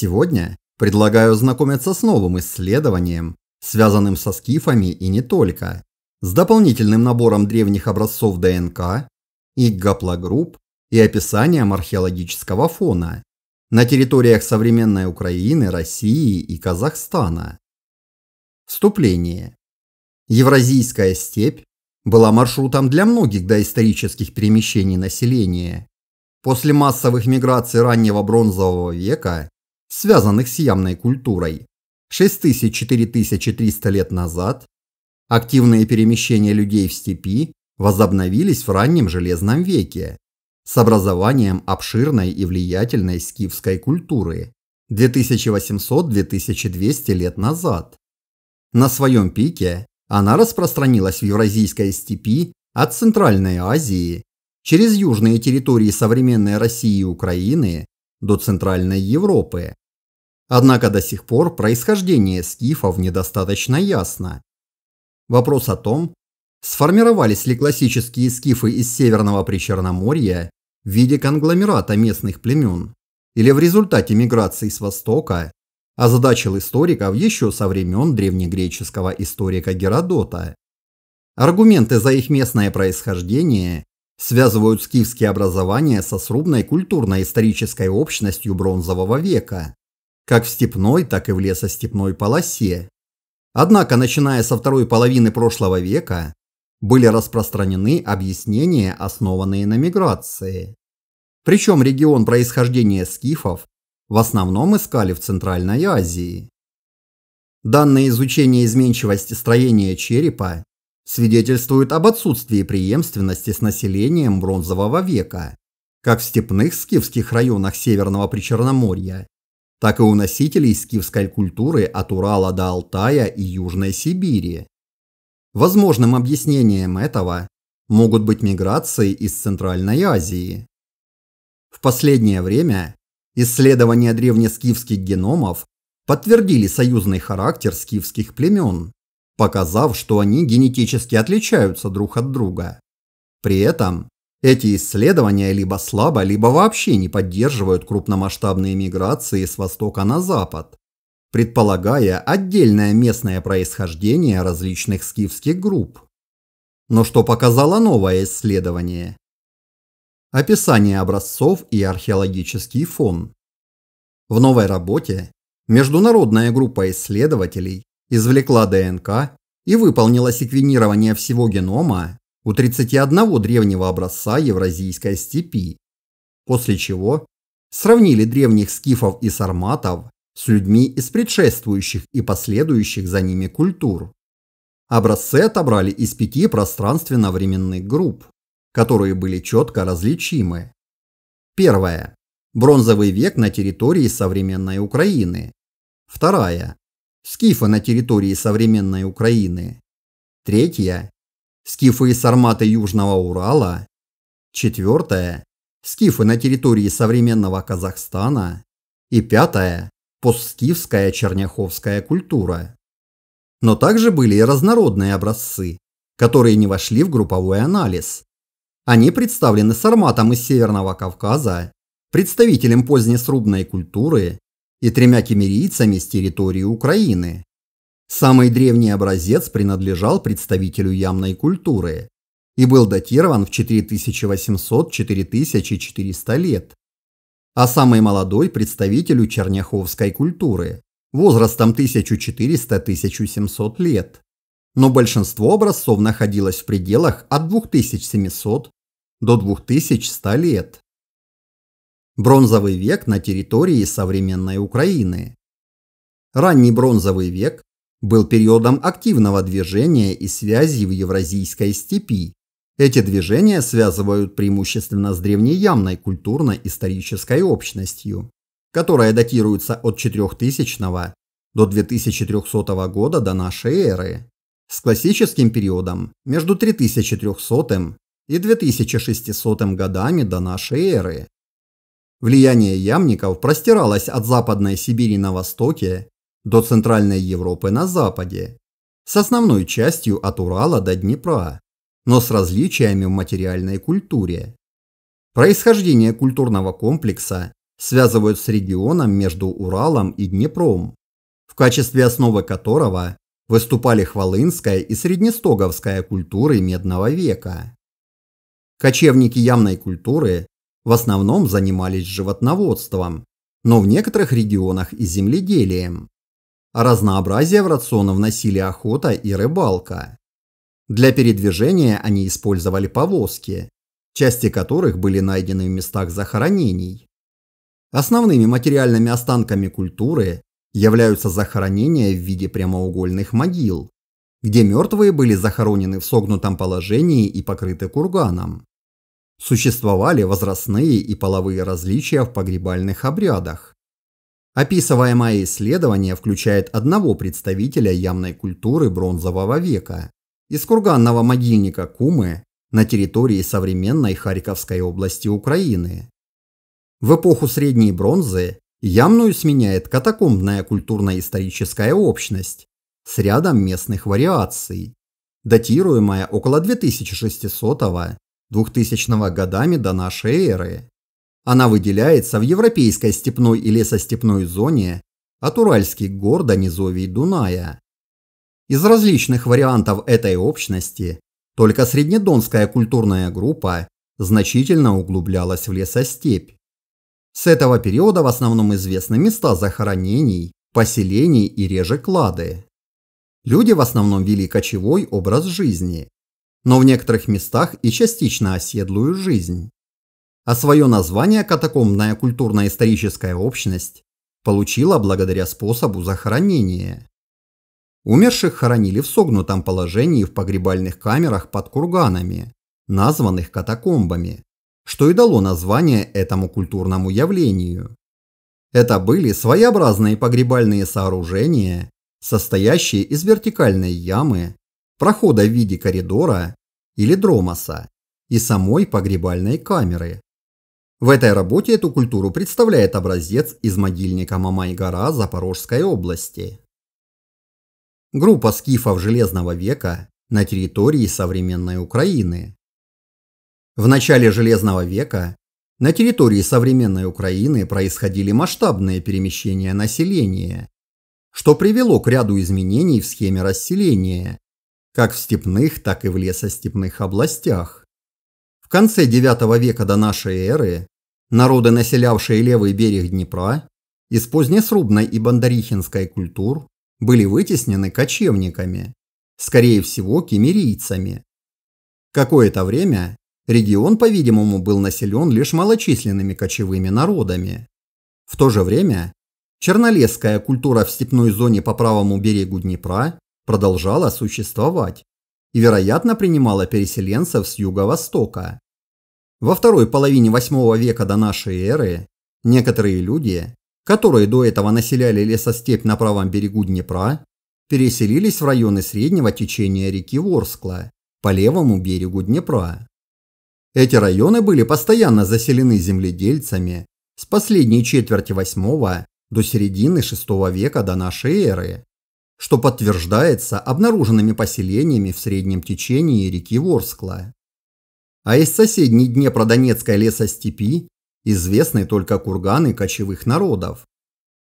Сегодня предлагаю знакомиться с новым исследованием, связанным со скифами и не только, с дополнительным набором древних образцов ДНК, их гаплогрупп и описанием археологического фона на территориях современной Украины, России и Казахстана. Вступление. Евразийская степь была маршрутом для многих доисторических перемещений населения. После массовых миграций раннего бронзового века, связанных с ямной культурой, 6000–4300 лет назад, активные перемещения людей в степи возобновились в раннем Железном веке с образованием обширной и влиятельной скифской культуры 2800–2200 лет назад. На своем пике она распространилась в Евразийской степи от Центральной Азии через южные территории современной России и Украины до Центральной Европы. Однако до сих пор происхождение скифов недостаточно ясно. Вопрос о том, сформировались ли классические скифы из Северного Причерноморья в виде конгломерата местных племен или в результате миграции с Востока, озадачил историков еще со времен древнегреческого историка Геродота. Аргументы за их местное происхождение связывают скифские образования со срубной культурно-исторической общностью бронзового века, как в степной, так и в лесостепной полосе. Однако, начиная со второй половины прошлого века, были распространены объяснения, основанные на миграции. Причем регион происхождения скифов в основном искали в Центральной Азии. Данные изучения изменчивости строения черепа свидетельствуют об отсутствии преемственности с населением бронзового века, как в степных скифских районах Северного Причерноморья, так и у носителей скифской культуры от Урала до Алтая и Южной Сибири. Возможным объяснением этого могут быть миграции из Центральной Азии. В последнее время исследования древнескифских геномов подтвердили союзный характер скифских племен, показав, что они генетически отличаются друг от друга. При этом эти исследования либо слабо, либо вообще не поддерживают крупномасштабные миграции с востока на запад, предполагая отдельное местное происхождение различных скифских групп. Но что показало новое исследование? Описание образцов и археологический фон. В новой работе международная группа исследователей извлекла ДНК и выполнила секвенирование всего генома у 31 древнего образца Евразийской степи, после чего сравнили древних скифов и сарматов с людьми из предшествующих и последующих за ними культур. Образцы отобрали из 5 пространственно-временных групп, которые были четко различимы. Первая. Бронзовый век на территории современной Украины. Вторая. Скифы на территории современной Украины. Третья. Скифы и сарматы Южного Урала. Четвертая. Скифы на территории современного Казахстана. И пятая. Постскифская черняховская культура. Но также были и разнородные образцы, которые не вошли в групповой анализ. Они представлены сарматом из Северного Кавказа, представителем позднесрубной культуры и 3 кемерийцами с территории Украины. Самый древний образец принадлежал представителю ямной культуры и был датирован в 4800–4400 лет, а самый молодой представителю черняховской культуры возрастом 1400–1700 лет. Но большинство образцов находилось в пределах от 2700 до 2100 лет. Бронзовый век на территории современной Украины. Ранний бронзовый век был периодом активного движения и связи в Евразийской степи. Эти движения связывают преимущественно с древнеямной культурно-исторической общностью, которая датируется от 4000 до 2300 года до нашей эры, с классическим периодом между 3300 и 2600 годами до нашей эры. Влияние ямников простиралось от Западной Сибири на востоке до Центральной Европы на западе, с основной частью от Урала до Днепра, но с различиями в материальной культуре. Происхождение культурного комплекса связывают с регионом между Уралом и Днепром, в качестве основы которого выступали хвалынская и среднестоговская культуры Медного века. Кочевники ямной культуры в основном занимались животноводством, но в некоторых регионах и земледелием. А разнообразие в рацион вносили охота и рыбалка. Для передвижения они использовали повозки, части которых были найдены в местах захоронений. Основными материальными останками культуры являются захоронения в виде прямоугольных могил, где мертвые были захоронены в согнутом положении и покрыты курганом. Существовали возрастные и половые различия в погребальных обрядах. Описываемое исследование включает одного представителя ямной культуры бронзового века из курганного могильника Кумы на территории современной Харьковской области Украины. В эпоху Средней бронзы ямную сменяет катакомбная культурно-историческая общность с рядом местных вариаций, датируемая около 2600-2000 годами до нашей эры. Она выделяется в европейской степной и лесостепной зоне от Уральских гор до низовий Дуная. Из различных вариантов этой общности только среднедонская культурная группа значительно углублялась в лесостепь. С этого периода в основном известны места захоронений, поселений и реже клады. Люди в основном вели кочевой образ жизни, но в некоторых местах и частично оседлую жизнь. А свое название катакомбная культурно-историческая общность получила благодаря способу захоронения. Умерших хоронили в согнутом положении в погребальных камерах под курганами, названных катакомбами, что и дало название этому культурному явлению. Это были своеобразные погребальные сооружения, состоящие из вертикальной ямы, прохода в виде коридора или дромоса и самой погребальной камеры. В этой работе эту культуру представляет образец из могильника Мамай-гора Запорожской области. Группа скифов Железного века на территории современной Украины. В начале Железного века на территории современной Украины происходили масштабные перемещения населения, что привело к ряду изменений в схеме расселения, как в степных, так и в лесостепных областях. В конце IX века до нашей эры народы, населявшие левый берег Днепра, из позднесрубной и бандарихинской культур были вытеснены кочевниками, скорее всего киммерийцами. Какое-то время регион, по-видимому, был населен лишь малочисленными кочевыми народами. В то же время чернолесская культура в степной зоне по правому берегу Днепра продолжала существовать и, вероятно, принимала переселенцев с юго-востока. Во второй половине VIII века до нашей эры некоторые люди, которые до этого населяли лесостепь на правом берегу Днепра, переселились в районы среднего течения реки Ворскла по левому берегу Днепра. Эти районы были постоянно заселены земледельцами с последней четверти VIII до середины VI века до нашей эры, что подтверждается обнаруженными поселениями в среднем течении реки Ворскла. А из соседней Днепродонецкой лесостепи известны только курганы кочевых народов.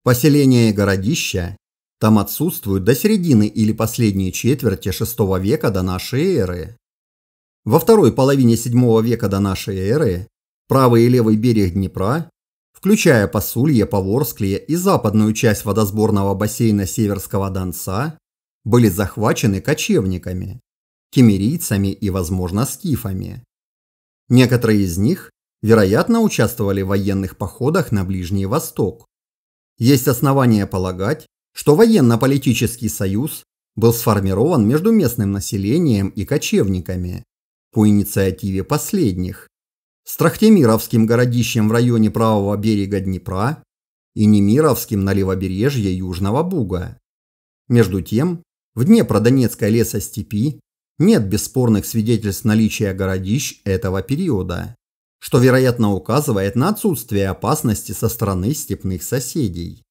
Поселения и городища там отсутствуют до середины или последней четверти VI века до нашей эры. Во второй половине VII века до нашей эры правый и левый берег Днепра, включая Посулье, Поворскле и западную часть водосборного бассейна Северского Донца, были захвачены кочевниками, киммерийцами и, возможно, скифами. Некоторые из них, вероятно, участвовали в военных походах на Ближний Восток. Есть основания полагать, что военно-политический союз был сформирован между местным населением и кочевниками по инициативе последних, с Трахтемировским городищем в районе правого берега Днепра и Немировским на левобережье Южного Буга. Между тем, в Днепродонецкой лесостепи нет бесспорных свидетельств наличия городищ этого периода, что, вероятно, указывает на отсутствие опасности со стороны степных соседей.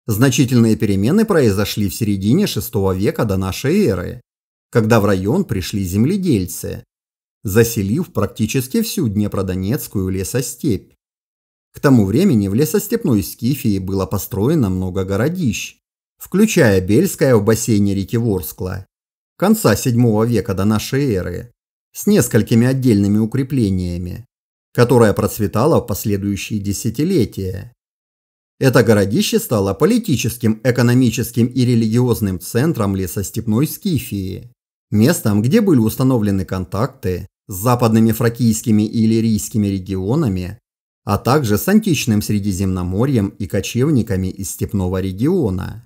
Значительные перемены произошли в середине VI века до нашей эры, когда в район пришли земледельцы, заселив практически всю Днепродонецкую лесостепь. К тому времени в лесостепной Скифии было построено много городищ, включая Бельское в бассейне реки Ворскла, конца VII века до нашей эры, с несколькими отдельными укреплениями, которое процветало в последующие десятилетия. Это городище стало политическим, экономическим и религиозным центром лесостепной Скифии, местом, где были установлены контакты с западными фракийскими и иллирийскими регионами, а также с античным Средиземноморьем и кочевниками из степного региона.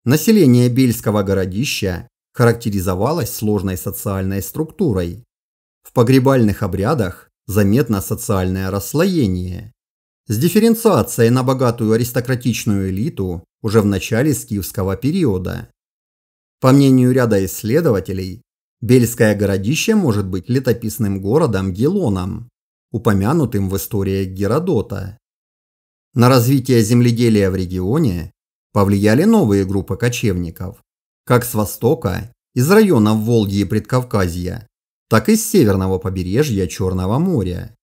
Население Бельского городища характеризовалось сложной социальной структурой. В погребальных обрядах заметно социальное расслоение, с дифференциацией на богатую аристократичную элиту уже в начале скифского периода. По мнению ряда исследователей, Бельское городище может быть летописным городом Гелоном, упомянутым в историях Геродота. На развитие земледелия в регионе повлияли новые группы кочевников, как с востока, из районов Волги и Предкавказья, так и с северного побережья Черного моря.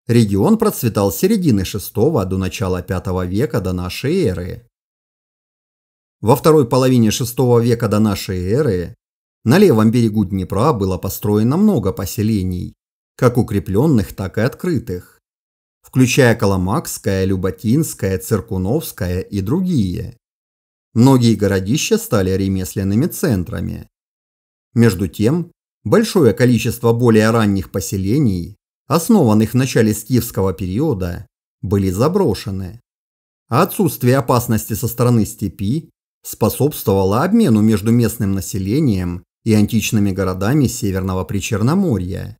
Регион процветал с середины VI до начала V века до нашей эры. Во второй половине VI века до нашей эры на левом берегу Днепра было построено много поселений, как укрепленных, так и открытых, включая Коломакское, Люботинское, Циркуновское и другие. Многие городища стали ремесленными центрами. Между тем, большое количество более ранних поселений, основанных в начале скифского периода, были заброшены, а отсутствие опасности со стороны степи способствовало обмену между местным населением и античными городами Северного Причерноморья.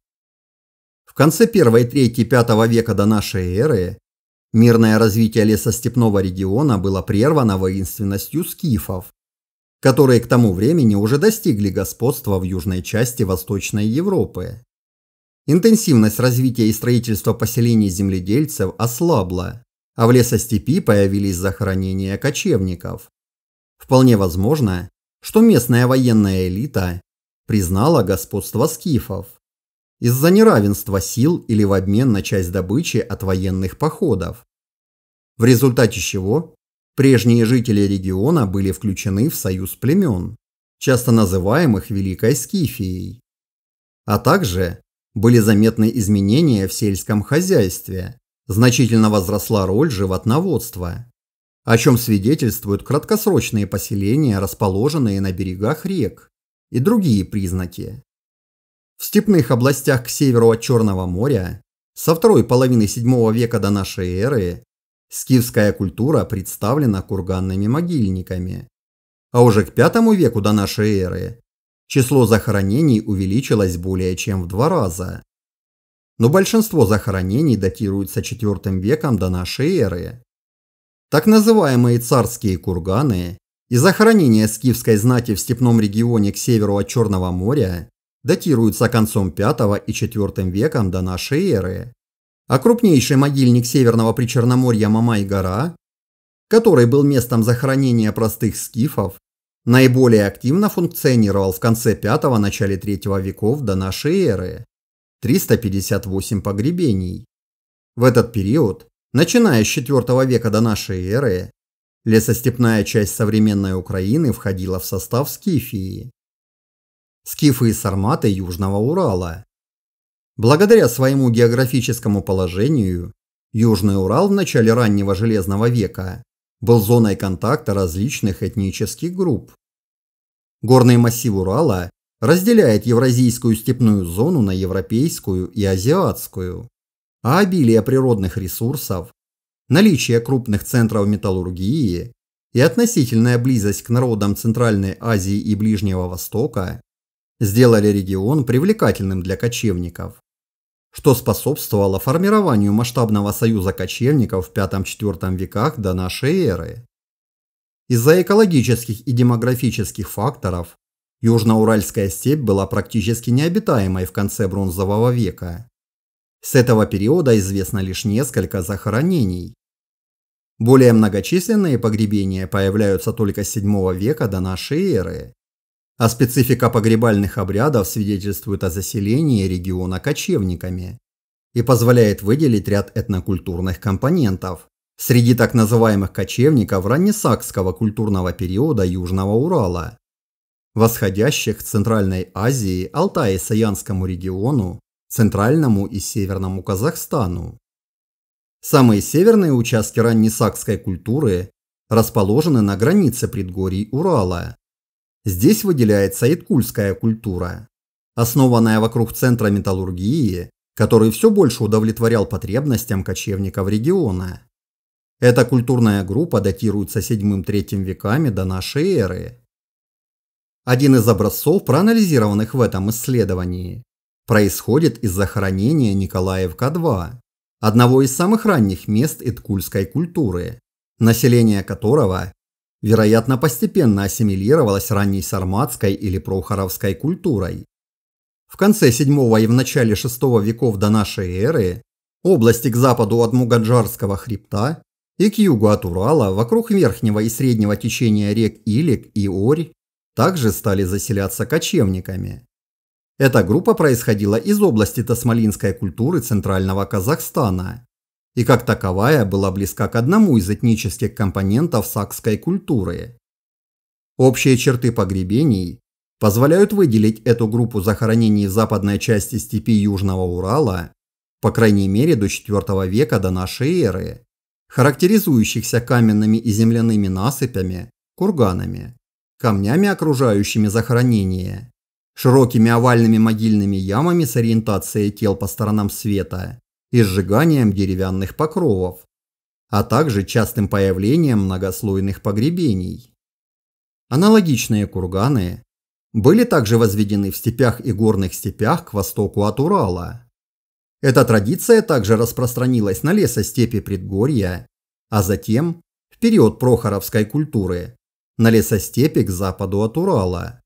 В конце 1-3-5 века до нашей эры мирное развитие лесостепного региона было прервано воинственностью скифов, которые к тому времени уже достигли господства в южной части Восточной Европы. Интенсивность развития и строительства поселений земледельцев ослабла, а в лесостепи появились захоронения кочевников. Вполне возможно, что местная военная элита признала господство скифов из-за неравенства сил или в обмен на часть добычи от военных походов, в результате чего прежние жители региона были включены в союз племен, часто называемых Великой Скифией. А также были заметны изменения в сельском хозяйстве, значительно возросла роль животноводства, о чем свидетельствуют краткосрочные поселения, расположенные на берегах рек, и другие признаки. В степных областях к северу от Черного моря со второй половины VII века до нашей эры скифская культура представлена курганными могильниками, а уже к V веку до нашей эры число захоронений увеличилось более чем в 2 раза. Но большинство захоронений датируется IV веком до нашей эры. Так называемые царские курганы и захоронения скифской знати в степном регионе к северу от Черного моря датируются концом V и IV веком до нашей эры. А крупнейший могильник Северного Причерноморья Мамай-гора, который был местом захоронения простых скифов, наиболее активно функционировал в конце V – начале III веков до нашей эры – 358 погребений. В этот период, начиная с IV века до нашей эры, лесостепная часть современной Украины входила в состав Скифии. Скифы и сарматы Южного Урала. Благодаря своему географическому положению, Южный Урал в начале раннего Железного века был зоной контакта различных этнических групп. Горный массив Урала разделяет Евразийскую степную зону на европейскую и азиатскую, а обилие природных ресурсов, наличие крупных центров металлургии и относительная близость к народам Центральной Азии и Ближнего Востока сделали регион привлекательным для кочевников, что способствовало формированию масштабного союза кочевников в V-IV веках до нашей эры. Из-за экологических и демографических факторов Южноуральская степь была практически необитаемой в конце Бронзового века. С этого периода известно лишь несколько захоронений. Более многочисленные погребения появляются только с VII века до нашей эры, а специфика погребальных обрядов свидетельствует о заселении региона кочевниками, и позволяет выделить ряд этнокультурных компонентов среди так называемых кочевников раннесакского культурного периода Южного Урала, восходящих к Центральной Азии, Алтае-Саянскому региону, Центральному и Северному Казахстану. Самые северные участки раннесакской культуры расположены на границе предгорий Урала. Здесь выделяется иткульская культура, основанная вокруг центра металлургии, который все больше удовлетворял потребностям кочевников региона. Эта культурная группа датируется 7-3 веками до нашей эры. Один из образцов, проанализированных в этом исследовании, происходит из захоронения Николаевка-2, одного из самых ранних мест иткульской культуры, население которого, вероятно, постепенно ассимилировалось ранней сарматской или прохоровской культурой. В конце VII и в начале VI веков до нашей эры области к западу от Мугаджарского хребта и к югу от Урала вокруг верхнего и среднего течения рек Илек и Орь также стали заселяться кочевниками. Эта группа происходила из области тасмалинской культуры центрального Казахстана и как таковая была близка к одному из этнических компонентов сакской культуры. Общие черты погребений позволяют выделить эту группу захоронений в западной части степи Южного Урала, по крайней мере до IV века до нашей эры, характеризующихся каменными и земляными насыпями, курганами, камнями, окружающими захоронение, широкими овальными могильными ямами с ориентацией тел по сторонам света и сжиганием деревянных покровов, а также частым появлением многослойных погребений. Аналогичные курганы были также возведены в степях и горных степях к востоку от Урала. Эта традиция также распространилась на лесостепи предгорья, а затем, в период прохоровской культуры, на лесостепи к западу от Урала.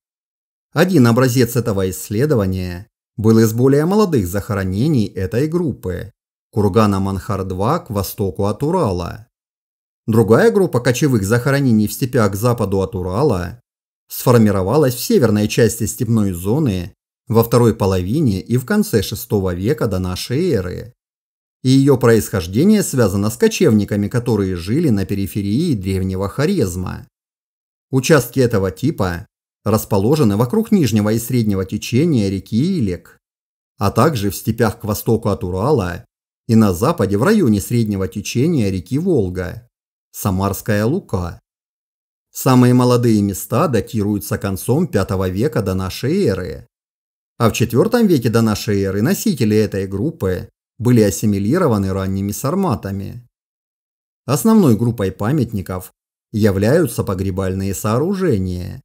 Один образец этого исследования был из более молодых захоронений этой группы – кургана Манхар-2 к востоку от Урала. Другая группа кочевых захоронений в степях к западу от Урала сформировалась в северной части степной зоны во второй половине и в конце VI века до нашей эры. И ее происхождение связано с кочевниками, которые жили на периферии древнего Хорезма. Участки этого типа расположены вокруг нижнего и среднего течения реки Илек, а также в степях к востоку от Урала и на западе в районе среднего течения реки Волга, Самарская Лука. Самые молодые места датируются концом V века до нашей эры. А в IV веке до нашей эры носители этой группы были ассимилированы ранними сарматами. Основной группой памятников являются погребальные сооружения,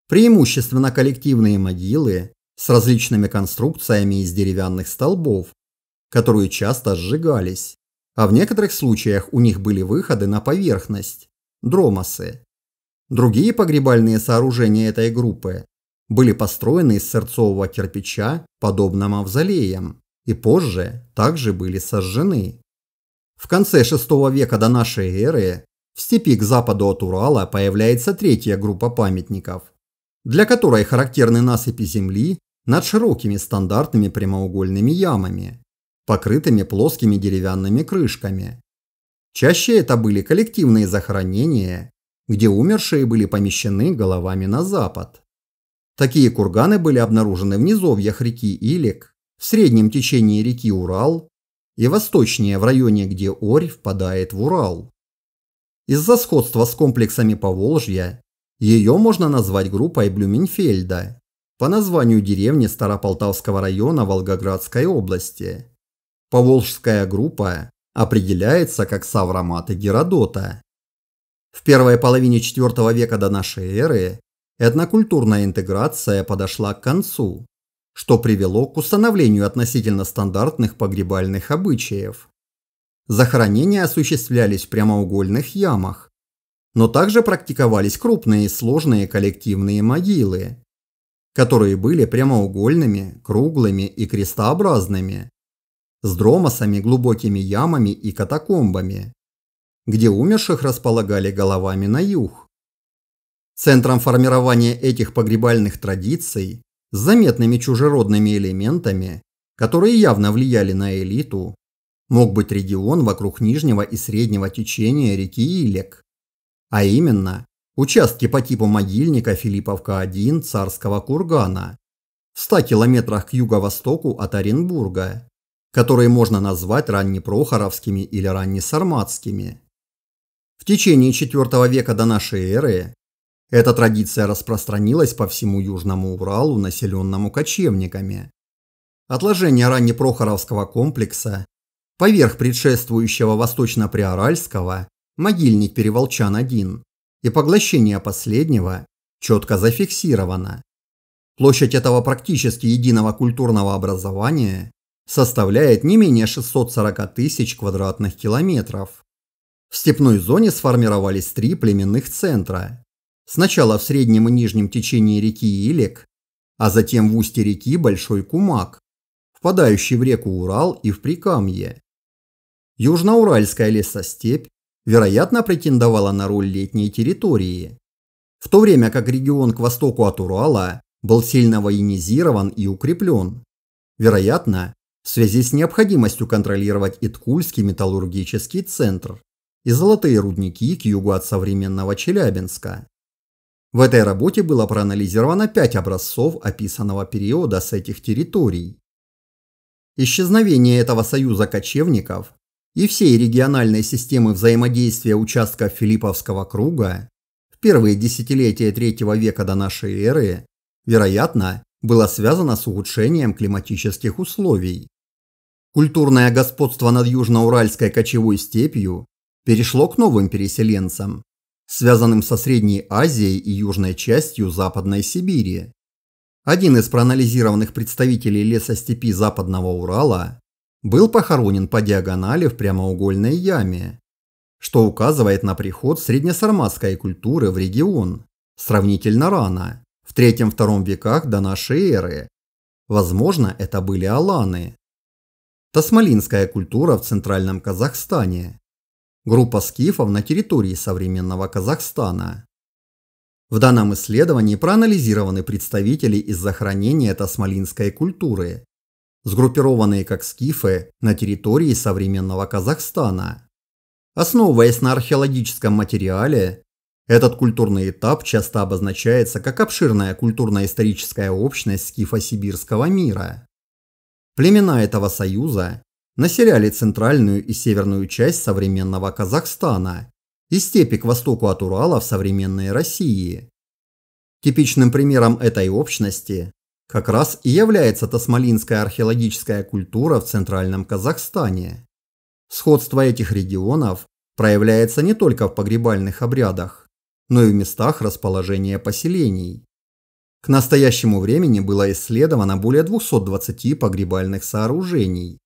преимущественно коллективные могилы с различными конструкциями из деревянных столбов, которые часто сжигались, а в некоторых случаях у них были выходы на поверхность – дромосы. Другие погребальные сооружения этой группы были построены из сырцового кирпича, подобно мавзолеям, и позже также были сожжены. В конце VI века до нашей эры в степи к западу от Урала появляется третья группа памятников, для которой характерны насыпи земли над широкими стандартными прямоугольными ямами, покрытыми плоскими деревянными крышками. Чаще это были коллективные захоронения, где умершие были помещены головами на запад. Такие курганы были обнаружены в низовьях реки Илек, в среднем течении реки Урал и восточнее в районе, где Орь впадает в Урал. Из-за сходства с комплексами Поволжья ее можно назвать группой Блюменфельда по названию деревни Старополтавского района Волгоградской области. Поволжская группа определяется как Савроматы Геродота. В первой половине IV века до нашей эры этнокультурная интеграция подошла к концу, что привело к установлению относительно стандартных погребальных обычаев. Захоронения осуществлялись в прямоугольных ямах, но также практиковались крупные и сложные коллективные могилы, которые были прямоугольными, круглыми и крестообразными, с дромосами, глубокими ямами и катакомбами, где умерших располагали головами на юг. Центром формирования этих погребальных традиций с заметными чужеродными элементами которые явно влияли на элиту, мог быть регион вокруг нижнего и среднего течения реки Илек, а именно участки по типу могильника Филипповка-1 Царского кургана в 100 километрах к юго-востоку от Оренбурга, которые можно назвать раннепрохоровскими или раннесарматскими. В течение IV века до нашей эры эта традиция распространилась по всему Южному Уралу, населенному кочевниками. Отложение раннепрохоровского комплекса поверх предшествующего восточно-приоральского могильник Переволчан-1 и поглощение последнего четко зафиксировано. Площадь этого практически единого культурного образования составляет не менее 640 тысяч квадратных километров. В степной зоне сформировались 3 племенных центра. Сначала в среднем и нижнем течении реки Илек, а затем в устье реки Большой Кумак, впадающий в реку Урал и в Прикамье. Южноуральская лесостепь, вероятно, претендовала на роль летней территории, в то время как регион к востоку от Урала был сильно военизирован и укреплен, вероятно, в связи с необходимостью контролировать Иткульский металлургический центр и золотые рудники к югу от современного Челябинска. В этой работе было проанализировано 5 образцов описанного периода с этих территорий. Исчезновение этого союза кочевников и всей региональной системы взаимодействия участков Филипповского круга в первые десятилетия III века до нашей эры, вероятно, было связано с ухудшением климатических условий. Культурное господство над южноуральской кочевой степью перешло к новым переселенцам, связанным со Средней Азией и южной частью Западной Сибири. Один из проанализированных представителей лесостепи Западного Урала был похоронен по диагонали в прямоугольной яме, что указывает на приход среднесарматской культуры в регион сравнительно рано, в III-II веках до нашей эры. Возможно, это были аланы. Тасмалинская культура в центральном Казахстане. Группа скифов на территории современного Казахстана. В данном исследовании проанализированы представители из захоронения тасмалинской культуры, сгруппированные как скифы на территории современного Казахстана. Основываясь на археологическом материале, этот культурный этап часто обозначается как обширная культурно-историческая общность скифо-сибирского мира. Племена этого союза населяли центральную и северную часть современного Казахстана и степи к востоку от Урала в современной России. Типичным примером этой общности как раз и является тасмалинская археологическая культура в центральном Казахстане. Сходство этих регионов проявляется не только в погребальных обрядах, но и в местах расположения поселений. К настоящему времени было исследовано более 220 погребальных сооружений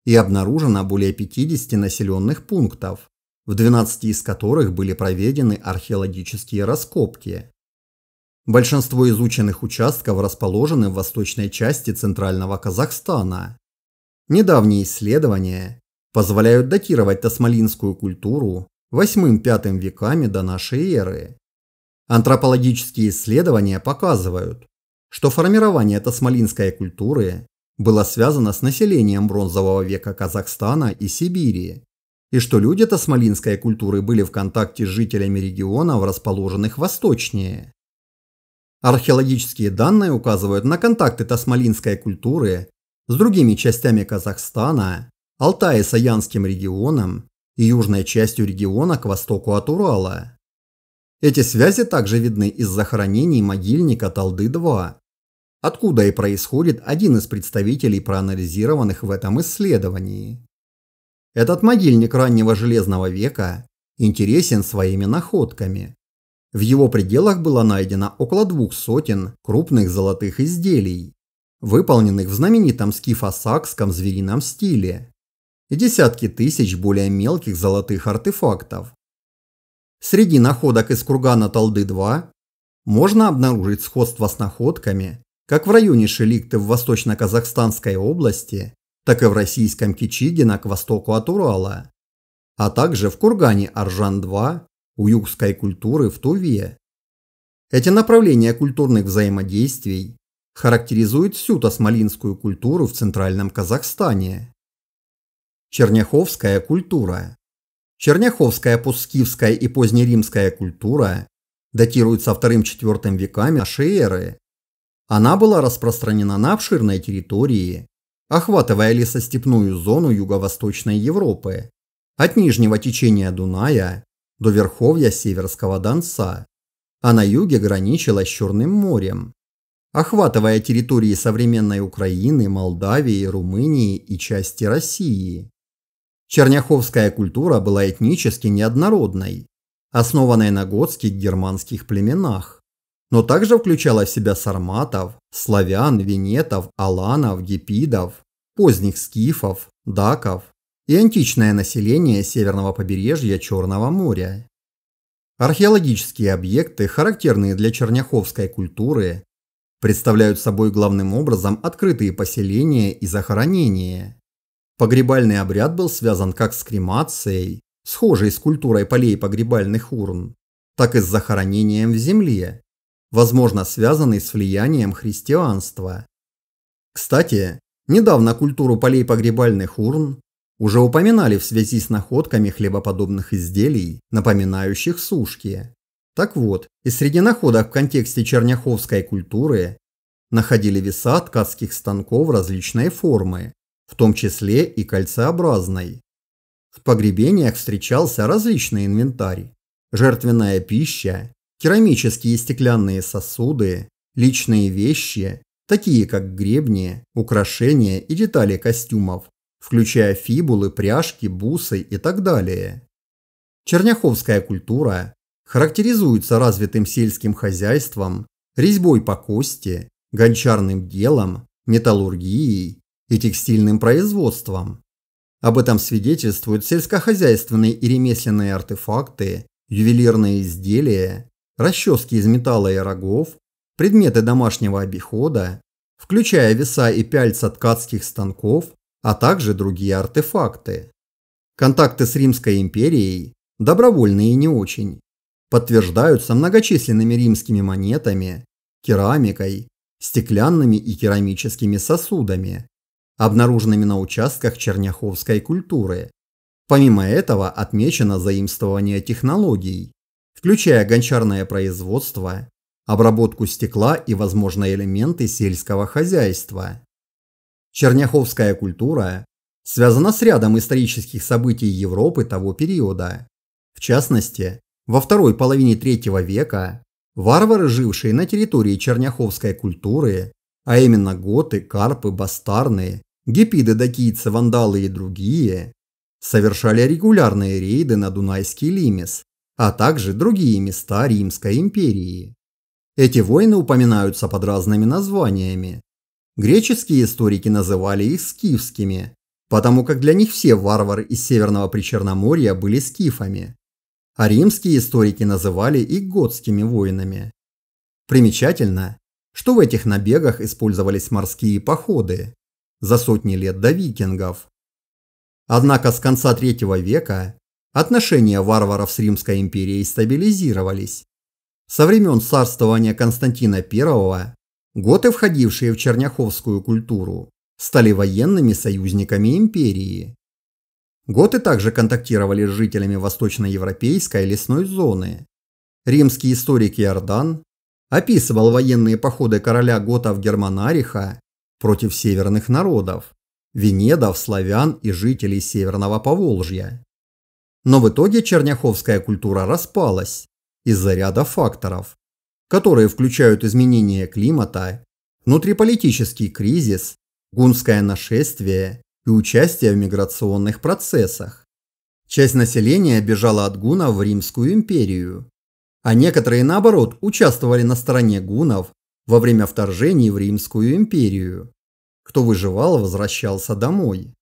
и обнаружено более 50 населенных пунктов, в 12 из которых были проведены археологические раскопки. Большинство изученных участков расположены в восточной части центрального Казахстана. Недавние исследования позволяют датировать тасмалинскую культуру VIII-V веками до нашей эры. Антропологические исследования показывают, что формирование тасмалинской культуры было связано с населением бронзового века Казахстана и Сибири, и что люди тасмалинской культуры были в контакте с жителями регионов, расположенных восточнее. Археологические данные указывают на контакты тасмалинской культуры с другими частями Казахстана, Алтай-Саянским регионом и южной частью региона к востоку от Урала. Эти связи также видны из захоронений могильника Талды-2, откуда и происходит один из представителей проанализированных в этом исследовании. Этот могильник раннего Железного века интересен своими находками. В его пределах было найдено около 200 крупных золотых изделий, выполненных в знаменитом скифо-сакском зверином стиле, и десятки тысяч более мелких золотых артефактов. Среди находок из кургана Талды-2 можно обнаружить сходство с находками как в районе Шеликты в Восточно-Казахстанской области, так и в российском Кичигино к востоку от Урала, а также в кургане Аржан-2 у югской культуры в Туве. Эти направления культурных взаимодействий характеризует всю тасмалинскую культуру в центральном Казахстане. Черняховская культура. Черняховская, пускивская и позднеримская культура датируется II-IV веками нашей эры. Она была распространена на обширной территории, охватывая лесостепную зону Юго-Восточной Европы, от нижнего течения Дуная до верховья Северского Донца, а на юге граничила с Черным морем, охватывая территории современной Украины, Молдавии, Румынии и части России. Черняховская культура была этнически неоднородной, основанной на готских германских племенах, но также включала в себя сарматов, славян, венетов, аланов, гепидов, поздних скифов, даков и античное население северного побережья Черного моря. Археологические объекты, характерные для черняховской культуры, представляют собой главным образом открытые поселения и захоронения. Погребальный обряд был связан как с кремацией, схожей с культурой полей погребальных урн, так и с захоронением в земле, возможно связанный с влиянием христианства. Кстати, недавно культуру полей погребальных урн уже упоминали в связи с находками хлебоподобных изделий, напоминающих сушки. Так вот, и среди находок в контексте черняховской культуры находили веса ткацких станков различной формы, в том числе и кольцеобразной. В погребениях встречался различный инвентарь: жертвенная пища, керамические и стеклянные сосуды, личные вещи, такие как гребни, украшения и детали костюмов, включая фибулы, пряжки, бусы и так далее. Черняховская культура характеризуется развитым сельским хозяйством, резьбой по кости, гончарным делом, металлургией и текстильным производством. Об этом свидетельствуют сельскохозяйственные и ремесленные артефакты, ювелирные изделия, расчески из металла и рогов, предметы домашнего обихода, включая веса и пяльца ткацких станков, а также другие артефакты. Контакты с Римской империей, добровольные и не очень, подтверждаются многочисленными римскими монетами, керамикой, стеклянными и керамическими сосудами, обнаруженными на участках черняховской культуры. Помимо этого отмечено заимствование технологий, включая гончарное производство, обработку стекла и, возможно, элементы сельского хозяйства. Черняховская культура связана с рядом исторических событий Европы того периода. В частности, во второй половине III века варвары, жившие на территории черняховской культуры, а именно готы, карпы, бастарны, гепиды, дакийцы, вандалы и другие, совершали регулярные рейды на Дунайский лимес, а также другие места Римской империи. Эти войны упоминаются под разными названиями. Греческие историки называли их скифскими, потому как для них все варвары из Северного Причерноморья были скифами, а римские историки называли их готскими войнами. Примечательно, что в этих набегах использовались морские походы за сотни лет до викингов. Однако с конца III века отношения варваров с Римской империей стабилизировались. Со времен царствования Константина I готы, входившие в черняховскую культуру, стали военными союзниками империи. Готы также контактировали с жителями восточноевропейской лесной зоны. Римский историк Иордан описывал военные походы короля готов Германариха против северных народов, венедов, славян и жителей Северного Поволжья. Но в итоге черняховская культура распалась из-за ряда факторов, которые включают изменение климата, внутриполитический кризис, гунское нашествие и участие в миграционных процессах. Часть населения бежала от гуннов в Римскую империю, а некоторые, наоборот, участвовали на стороне гуннов во время вторжений в Римскую империю. Кто выживал, возвращался домой.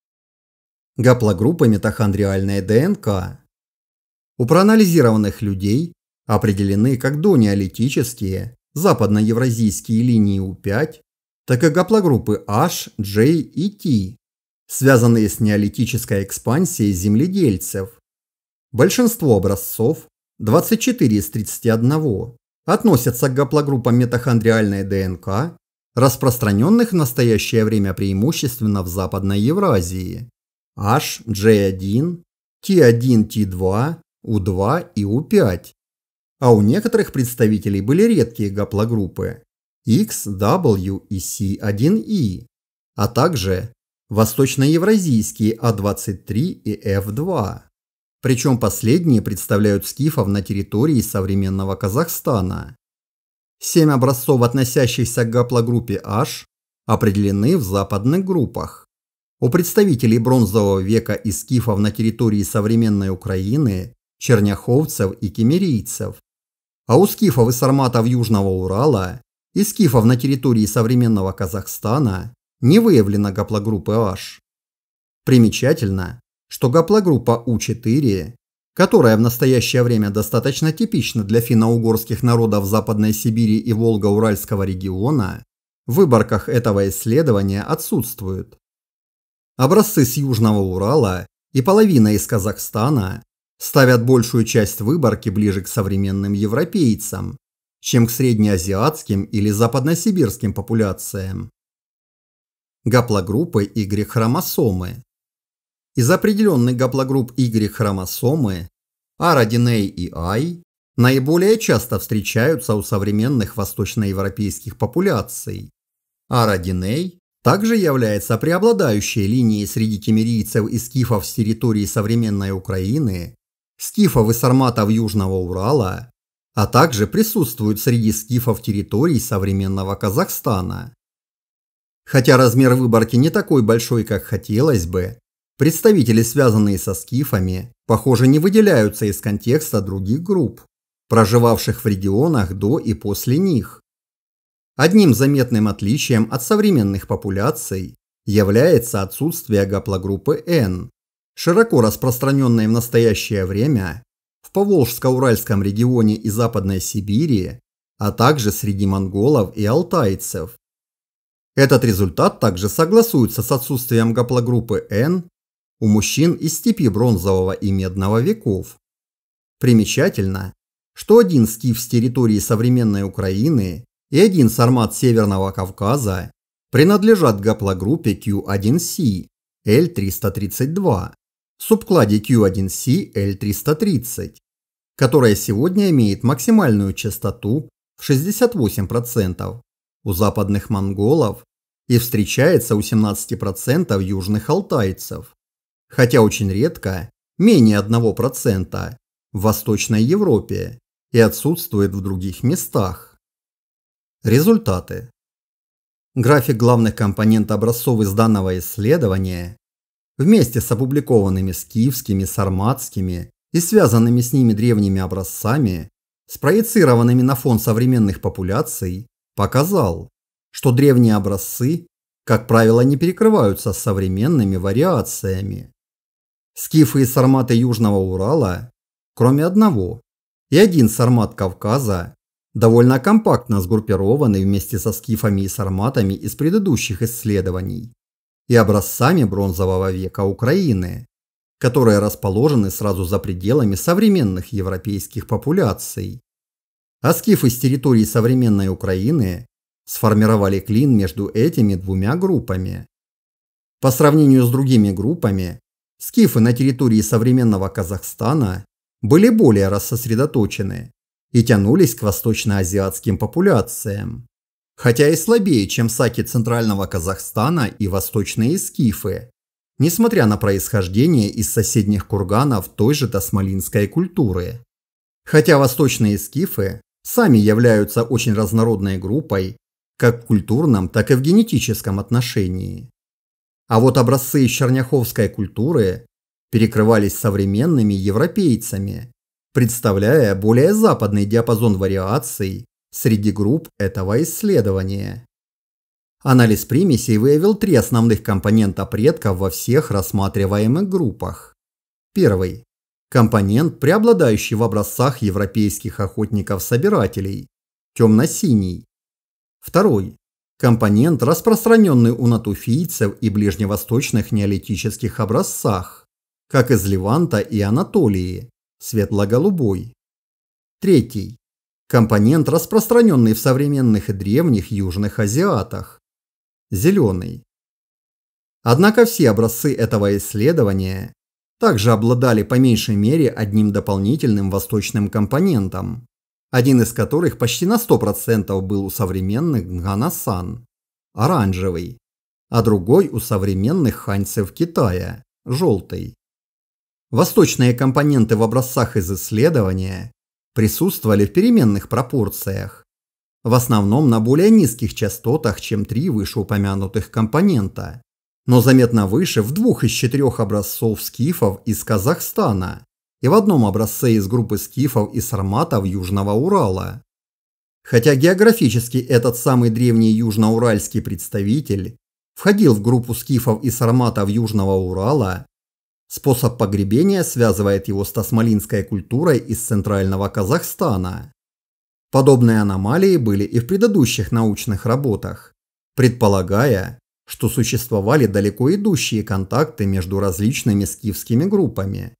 Гаплогруппа митохондриальной ДНК. У проанализированных людей определены как донеолитические западноевразийские линии У5, так и гаплогруппы H, J и T, связанные с неолитической экспансией земледельцев. Большинство образцов, 24 из 31, относятся к гаплогруппам митохондриальной ДНК, распространенных в настоящее время преимущественно в Западной Евразии – H, J1, T1, T2, U2 и U5. А у некоторых представителей были редкие гаплогруппы X, W и C1E, а также восточноевразийские А23 и F2. Причем последние представляют скифов на территории современного Казахстана. 7 образцов, относящихся к гаплогруппе H, определены в западных группах. У представителей бронзового века и скифов на территории современной Украины, черняховцев и кемерийцев, а у скифов и сарматов Южного Урала и скифов на территории современного Казахстана не выявлено гаплогруппы H. Примечательно, что гаплогруппа U4, которая в настоящее время достаточно типична для финно-угорских народов Западной Сибири и Волго-Уральского региона, в выборках этого исследования отсутствует. Образцы с Южного Урала и половина из Казахстана ставят большую часть выборки ближе к современным европейцам, чем к среднеазиатским или западносибирским популяциям. Гаплогруппы Y-хромосомы. Из определенных гаплогрупп Y-хромосомы R1A и I наиболее часто встречаются у современных восточноевропейских популяций. R1A также является преобладающей линией среди кемерийцев и скифов с территории современной Украины, скифов и сарматов Южного Урала, а также присутствует среди скифов территорий современного Казахстана. Хотя размер выборки не такой большой, как хотелось бы, представители, связанные со скифами, похоже, не выделяются из контекста других групп, проживавших в регионах до и после них. Одним заметным отличием от современных популяций является отсутствие гаплогруппы N, широко распространенной в настоящее время в Поволжско-Уральском регионе и Западной Сибири, а также среди монголов и алтайцев. Этот результат также согласуется с отсутствием гаплогруппы N у мужчин из степи бронзового и медного веков. Примечательно, что один скиф с территории современной Украины и один сармат Северного Кавказа принадлежат гаплогруппе Q1C L332, субкладе Q1C L330, которая сегодня имеет максимальную частоту в 68% у западных монголов и встречается у 17% южных алтайцев, хотя очень редко, менее 1%, в Восточной Европе и отсутствует в других местах. Результаты. График главных компонентов образцов из данного исследования вместе с опубликованными скифскими, сарматскими и связанными с ними древними образцами, спроецированными на фон современных популяций, показал, что древние образцы, как правило, не перекрываются с современными вариациями. Скифы и сарматы Южного Урала, кроме одного, и один сармат Кавказа, довольно компактно сгруппированы вместе со скифами и сарматами из предыдущих исследований и образцами бронзового века Украины, которые расположены сразу за пределами современных европейских популяций. А скифы с территории современной Украины сформировали клин между этими двумя группами. По сравнению с другими группами, скифы на территории современного Казахстана были более рассосредоточены и тянулись к восточноазиатским популяциям, хотя и слабее, чем саки центрального Казахстана и восточные скифы, несмотря на происхождение из соседних курганов той же тасмалинской культуры. Хотя восточные скифы сами являются очень разнородной группой как в культурном, так и в генетическом отношении. А вот образцы из черняховской культуры перекрывались современными европейцами, представляя более западный диапазон вариаций среди групп этого исследования. Анализ примесей выявил 3 основных компонента предков во всех рассматриваемых группах. Первый – компонент, преобладающий в образцах европейских охотников-собирателей, темно-синий. Второй – компонент, распространенный у натуфийцев и ближневосточных неолитических образцах, как из Леванта и Анатолии, светло-голубой. Третий Компонент, распространенный в современных и древних южных азиатах. Зеленый. Однако все образцы этого исследования также обладали по меньшей мере одним дополнительным восточным компонентом, один из которых почти на 100% был у современных Нганасан – оранжевый, а другой у современных ханьцев Китая – желтый. Восточные компоненты в образцах из исследования присутствовали в переменных пропорциях, в основном на более низких частотах, чем 3 вышеупомянутых компонента, но заметно выше в 2 из 4 образцов скифов из Казахстана и в одном образце из группы скифов и сарматов Южного Урала. Хотя географически этот самый древний южноуральский представитель входил в группу скифов и сарматов Южного Урала, способ погребения связывает его с тасмалинской культурой из центрального Казахстана. Подобные аномалии были и в предыдущих научных работах, предполагая, что существовали далеко идущие контакты между различными скифскими группами.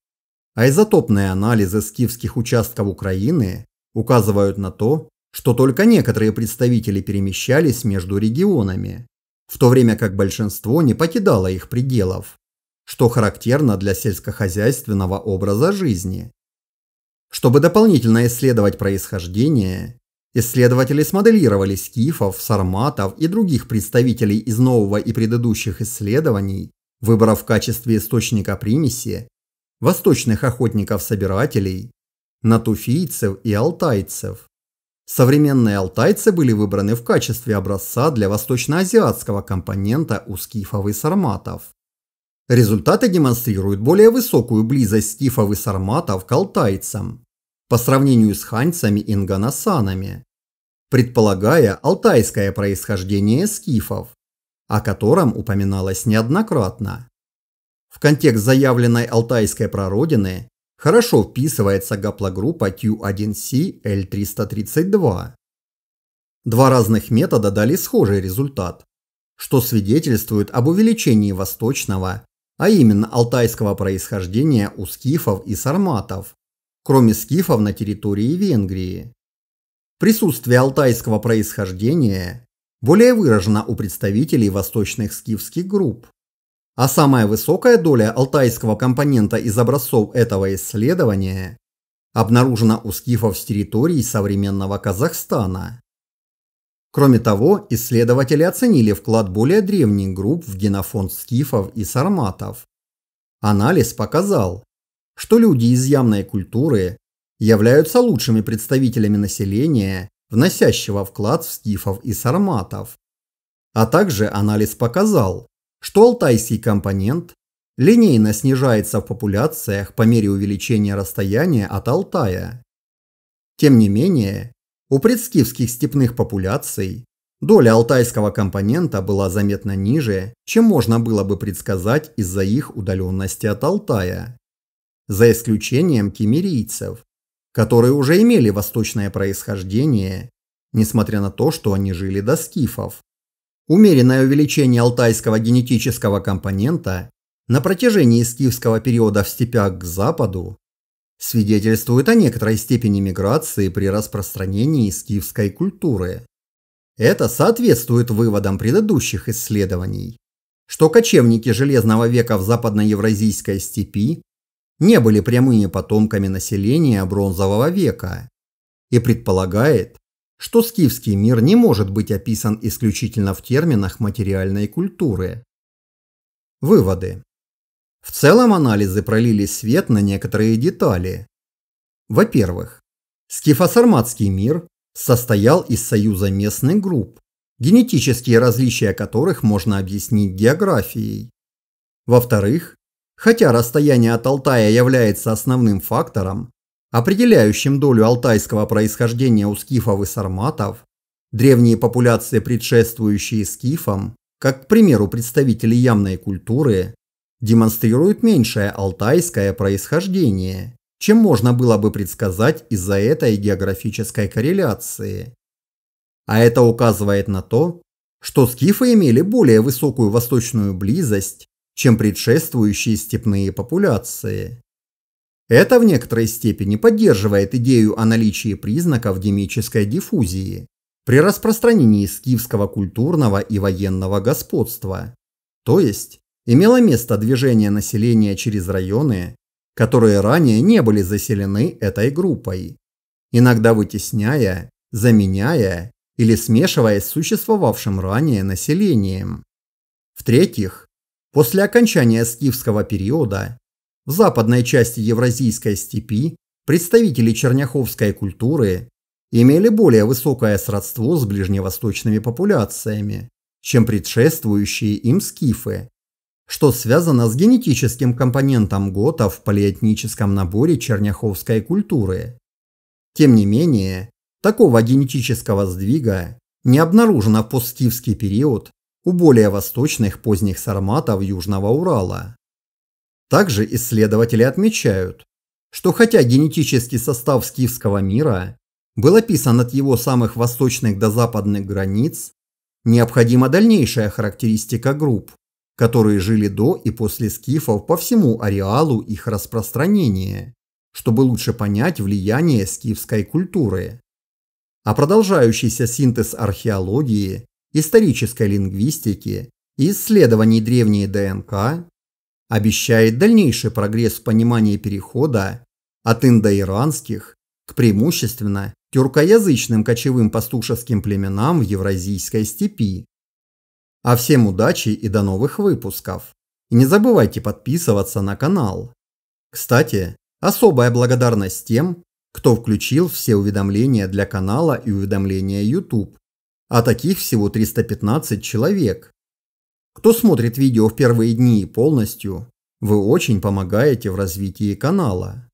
А изотопные анализы скифских участков Украины указывают на то, что только некоторые представители перемещались между регионами, в то время как большинство не покидало их пределов, что характерно для сельскохозяйственного образа жизни. Чтобы дополнительно исследовать происхождение, исследователи смоделировали скифов, сарматов и других представителей из нового и предыдущих исследований, выбрав в качестве источника примеси восточных охотников-собирателей, натуфийцев и алтайцев. Современные алтайцы были выбраны в качестве образца для восточноазиатского компонента у скифов и сарматов. Результаты демонстрируют более высокую близость скифов и сарматов к алтайцам по сравнению с ханьцами и нганасанами, предполагая алтайское происхождение скифов, о котором упоминалось неоднократно. В контекст заявленной алтайской прародины хорошо вписывается гаплогруппа Q1C L332. Два разных метода дали схожий результат, что свидетельствует об увеличении восточного, а именно алтайского происхождения у скифов и сарматов, кроме скифов на территории Венгрии. Присутствие алтайского происхождения более выражено у представителей восточных скифских групп, а самая высокая доля алтайского компонента из образцов этого исследования обнаружена у скифов с территорий современного Казахстана. Кроме того, исследователи оценили вклад более древних групп в генофонд скифов и сарматов. Анализ показал, что люди из ямной культуры являются лучшими представителями населения, вносящего вклад в скифов и сарматов. А также анализ показал, что алтайский компонент линейно снижается в популяциях по мере увеличения расстояния от Алтая. Тем не менее, у предскифских степных популяций доля алтайского компонента была заметно ниже, чем можно было бы предсказать из-за их удаленности от Алтая, за исключением кемерийцев, которые уже имели восточное происхождение, несмотря на то, что они жили до скифов. Умеренное увеличение алтайского генетического компонента на протяжении скифского периода в степях к западу свидетельствует о некоторой степени миграции при распространении скифской культуры. Это соответствует выводам предыдущих исследований, что кочевники Железного века в западноевразийской степи не были прямыми потомками населения Бронзового века и предполагает, что скифский мир не может быть описан исключительно в терминах материальной культуры. Выводы. В целом анализы пролили свет на некоторые детали. Во-первых, скифо-сарматский мир состоял из союза местных групп, генетические различия которых можно объяснить географией. Во-вторых, хотя расстояние от Алтая является основным фактором, определяющим долю алтайского происхождения у скифов и сарматов, древние популяции, предшествующие скифам, как, к примеру, представители ямной культуры, демонстрируют меньшее алтайское происхождение, чем можно было бы предсказать из-за этой географической корреляции. А это указывает на то, что скифы имели более высокую восточную близость, чем предшествующие степные популяции. Это в некоторой степени поддерживает идею о наличии признаков демической диффузии при распространении скифского культурного и военного господства. То есть имело место движение населения через районы, которые ранее не были заселены этой группой, иногда вытесняя, заменяя или смешиваясь с существовавшим ранее населением. В-третьих, после окончания скифского периода в западной части Евразийской степи представители черняховской культуры имели более высокое сродство с ближневосточными популяциями, чем предшествующие им скифы, что связано с генетическим компонентом готов в полиэтническом наборе черняховской культуры. Тем не менее, такого генетического сдвига не обнаружено в постскифский период у более восточных поздних сарматов Южного Урала. Также исследователи отмечают, что хотя генетический состав скифского мира был описан от его самых восточных до западных границ, необходима дальнейшая характеристика групп, которые жили до и после скифов по всему ареалу их распространения, чтобы лучше понять влияние скифской культуры. А продолжающийся синтез археологии, исторической лингвистики и исследований древней ДНК обещает дальнейший прогресс в понимании перехода от индоиранских к преимущественно тюркоязычным кочевым пастушеским племенам в Евразийской степи. А всем удачи и до новых выпусков. И не забывайте подписываться на канал. Кстати, особая благодарность тем, кто включил все уведомления для канала и уведомления YouTube. А таких всего 315 человек. Кто смотрит видео в первые дни и полностью, вы очень помогаете в развитии канала.